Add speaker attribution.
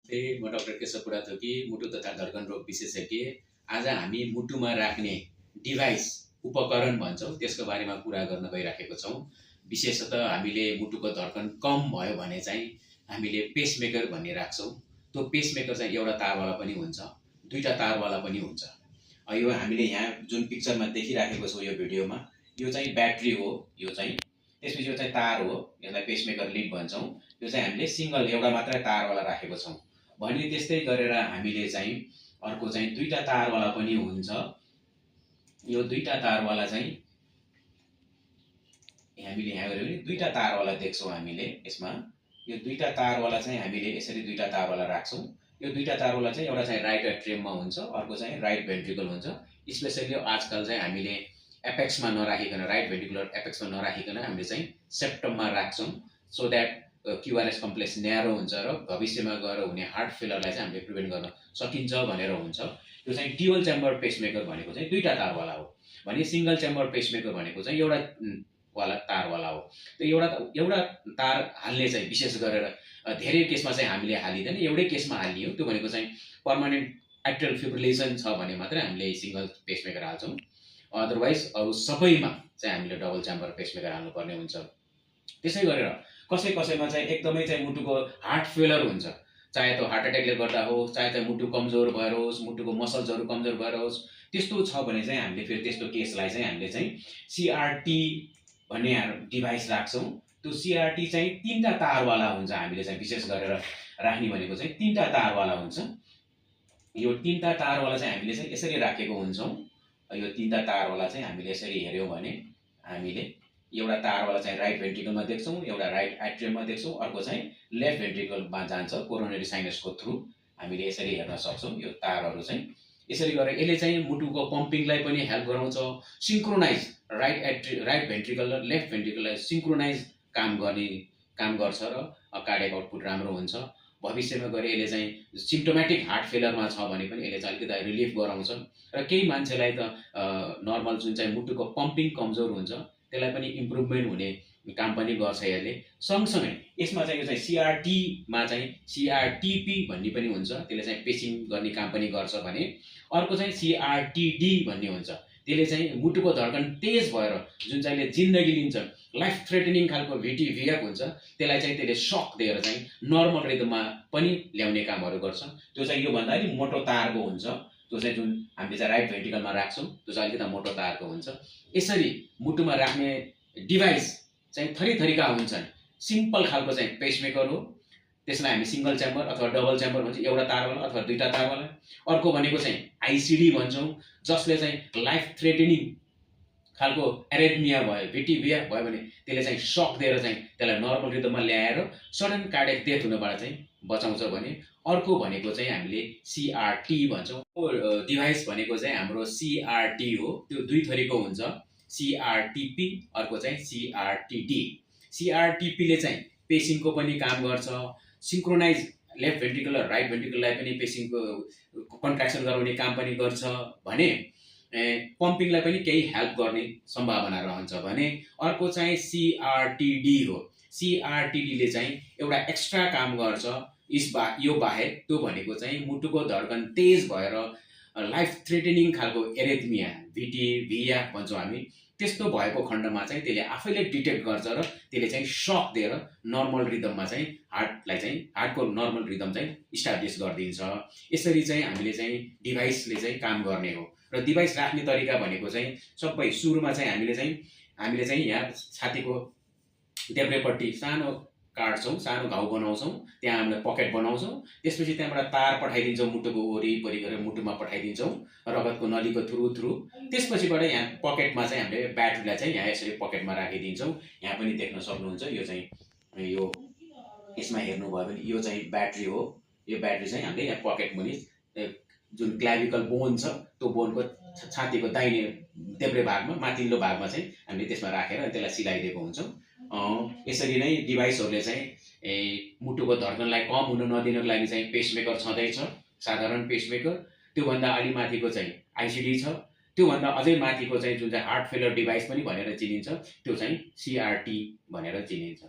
Speaker 1: म डाक्टर केशव पुराथोकी, मुटु तथा धड्कन रोग विशेषज्ञ। आज हामी मुटुमा राख्ने डिभाइस उपकरण भन्छौँ त्यसको बारेमा कुरा गर्न गइराखेको छौँ। विशेषतः हामीले मुटुको धड्कन कम भयो भने चाहिँ हामीले पेसमेकर भन्ने राख्छौँ। त्यो पेसमेकर चाहिँ एउटा तारवाला पनि हुन्छ, दुईटा तारवाला पनि हुन्छ। यो हामीले यहाँ जुन पिक्चरमा देखिराखेको छौँ यो भिडियोमा, यो चाहिँ ब्याट्री हो। यो चाहिँ त्यसपछि यो चाहिँ तार हो, यसलाई पेसमेकर लिड भन्छौँ। यो चाहिँ हामीले सिंगल एउटा मात्रै तारवाला राखेको छौँ भने त्यस्तै गरेर हामीले चाहिँ अर्को चाहिँ दुईटा तारवाला पनि हुन्छ। यो दुईटा तारवाला चाहिँ हामीले यहाँ गऱ्यो भने दुईटा तारवाला देख्छौँ हामीले यसमा। यो दुईटा तारवाला चाहिँ हामीले यसरी दुईटा तारवाला राख्छौँ। यो दुईटा तारवाला चाहिँ एउटा चाहिँ राइट एट्रियममा हुन्छ, अर्को चाहिँ राइट भेन्ट्रिकल हुन्छ। स्पेसली आजकल चाहिँ हामीले एपेक्समा नराखिकन, राइट भेन्ट्रिकुलर एपेक्समा नराखिकन हामीले चाहिँ सेप्टममा राख्छौँ, सो द्याट क्युआरएस कम्प्लेक्स न्यारो हुन्छ र भविष्यमा गएर हुने हार्ट फेलरलाई चाहिँ हामीले प्रिभेन्ट गर्न सकिन्छ भनेर हुन्छ। यो चाहिँ ड्युअल च्याम्बर पेसमेकर भनेको चाहिँ दुईटा तारवाला हो भने सिंगल च्याम्बर पेसमेकर भनेको चाहिँ एउटा वाला तारवाला हो। त्यो एउटा तार हाल्ने चाहिँ विशेष गरेर धेरै केसमा चाहिँ हामीले हालिँदैन, एउटै केसमा हालियो। त्यो भनेको चाहिँ पर्मानेन्ट एट्रियल फिब्रिलेसन छ भने मात्रै हामीले सिंगल पेसमेकर हाल्छौँ। अदरवाइज अरू सबैमा चाहिँ हामीले डबल च्याम्बर पेसमेकर हाल्नुपर्ने हुन्छ। त्यसै गरेर कसैमा चाहिँ एकदमै चाहिँ मुटुको हार्ट फेलर हुन्छ, चाहे त्यो हार्ट एट्याकले गर्दा होस्, चाहे चाहिँ मुटु कमजोर भएर होस्, मुटुको मसल्सहरू कमजोर भएर होस्, त्यस्तो छ भने चाहिँ हामीले फेरि त्यस्तो केसलाई चाहिँ हामीले चाहिँ सीआरटी भन्ने डिभाइस राख्छौँ। त्यो सीआरटी चाहिँ तीनटा तारवाला हुन्छ। हामीले चाहिँ विशेष गरेर राख्ने भनेको चाहिँ तीनटा तारवाला हुन्छ। यो तीनटा तारवाला चाहिँ हामीले चाहिँ यसरी राखेको हुन्छौँ। यो तीनटा तारवाला चाहिँ हामीले यसरी हेऱ्यौँ भने हामीले एउटा तारवाला चाहिँ राइट भेन्ट्रिकलमा देख्छौँ, एउटा राइट एट्रियममा देख्छौँ, अर्को चाहिँ लेफ्ट भेन्ट्रिकलमा जान्छ कोरोनरी साइनसको थ्रु। हामीले यसरी हेर्न सक्छौँ यो तारहरू चाहिँ। यसरी गरेर यसले चाहिँ मुटुको पम्पिङलाई पनि हेल्प गराउँछ, सिङ्क्रोनाइज राइट भेन्ट्रिकल र लेफ्ट भेन्ट्रिकललाई सिङ्क्रोनाइज काम गर्छ र कार्डियक आउटपुट राम्रो हुन्छ। भविष्यमा गएर यसले चाहिँ सिम्प्टोमेटिक हार्ट फेलरमा छ भने पनि यसले चाहिँ अलिकति रिलिफ गराउँछ र केही मान्छेलाई त नर्मल जुन चाहिँ मुटुको पम्पिङ कमजोर हुन्छ त्यसलाई पनि इम्प्रुभमेन्ट हुने काम पनि गर्छ यसले। सँगसँगै यसमा चाहिँ यो चाहिँ सीआरटीमा चाहिँ सीआरटीपी भन्ने पनि हुन्छ, त्यसले चाहिँ पेसिङ गर्ने काम पनि गर्छ भने अर्को चाहिँ सीआरटीडी भन्ने हुन्छ। त्यसले चाहिँ मुटुको धड्कन तेज भएर जुन चाहिँले जिन्दगी लिन्छ, लाइफ थ्रेटनिङ खालको भिटिभिएक हुन्छ, त्यसलाई चाहिँ त्यसले सक दिएर चाहिँ नर्मल रिदममा पनि ल्याउने कामहरू गर्छ। त्यो चाहिँ योभन्दा अलिक मोटो तारको हुन्छ, त्यो चाहिँ जुन हामीले चाहिँ राइट भेन्ट्रिकलमा राख्छौँ त्यो चाहिँ अलिकति मोटो तारको हुन्छ। यसरी मुटुमा राख्ने डिभाइस चाहिँ थरीका हुन्छन्। सिम्पल खालको चाहिँ पेसमेकर हो, त्यसलाई हामी सिंगल च्याम्बर अथवा डबल च्याम्बर भन्छौँ, एउटा तारवाला अथवा दुईटा तारवाला। अर्को भनेको चाहिँ आइसिडी भन्छौँ, जसले चाहिँ लाइफ थ्रेटनिङ खालको एरेथमिया भयो, भिटिभिया भयो भने त्यसले चाहिँ सक दिएर चाहिँ त्यसलाई नर्मल रिदममा ल्याएर सडन कार्डियक डेथ हुनबाट चाहिँ बचाउँछ भने अर्को भनेको चाहिँ हामीले सीआरटी भन्छौँ। डिभाइस भनेको चाहिँ हाम्रो सीआरटी हो। त्यो दुई थरीको हुन्छ, सीआरटीपी, अर्को चाहिँ सीआरटीडी। सीआरटीपीले चाहिँ पेसिङको पनि काम गर्छ, सिङ्क्रोनाइज लेफ्ट भेन्ट्रिकल र राइट भेन्ट्रिकललाई पनि पेसिङको कन्ट्र्याक्सन गराउने काम पनि गर्छ भने पम्पिङलाई पनि केही हेल्प गर्ने सम्भावना रहन्छ भने अर्को चाहिँ सीआरटीडी हो। सीआरटीडीले चाहिँ एउटा एक्स्ट्रा काम गर्छ यो बाहेक। त्यो भनेको चाहिँ मुटुको धड्कन तेज भएर लाइफ थ्रेटनिङ खालको एरेथमिया भिटिभिया भन्छौँ हामी, त्यस्तो भएको खण्डमा चाहिँ त्यसले आफैले डिटेक्ट गर्छ र त्यसले चाहिँ सक दिएर नर्मल रिदममा चाहिँ हार्टको नर्मल रिदम चाहिँ इस्टाब्लिस गरिदिन्छ। यसरी चाहिँ हामीले चाहिँ डिभाइसले चाहिँ काम गर्ने हो। र डिभाइस राख्ने तरिका भनेको चाहिँ सबै सुरुमा चाहिँ हामीले चाहिँ यहाँ छातीको देब्रेपट्टि सानो काट्छौँ, सानो घाउ बनाउँछौँ, त्यहाँ हामीले पकेट बनाउँछौँ। त्यसपछि त्यहाँबाट तार पठाइदिन्छौँ मुटुको वरिपरि गरेर मुटुमा पठाइदिन्छौँ रगतको नलीको थ्रु। त्यसपछिबाट यहाँ पकेटमा चाहिँ हामीले ब्याट्रीलाई चाहिँ यहाँ यसरी पकेटमा राखिदिन्छौँ। यहाँ पनि देख्न सक्नुहुन्छ यो चाहिँ यो यसमा हेर्नुभयो भने यो चाहिँ ब्याट्री हो। यो ब्याट्री चाहिँ हामीले यहाँ पकेट मुनि जुन क्लाभिकल बोन छ त्यो बोनको छातीको दाहिने देब्रे भागमा माथिल्लो भागमा चाहिँ हामीले त्यसमा राखेर त्यसलाई सिलाइदिएको हुन्छौँ। यसरी नै डिभाइसहरूले चाहिँ मुटुको धड्कनलाई कम हुन नदिनको लागि चाहिँ पेसमेकर छँदैछ, साधारण पेसमेकर। त्योभन्दा अलि माथिको चाहिँ आइसिडी छ, त्योभन्दा अझै माथिको चाहिँ जुन चाहिँ हार्ट फेलर डिभाइस पनि भनेर चिनिन्छ त्यो चाहिँ सीआरटी भनेर चिनिन्छ।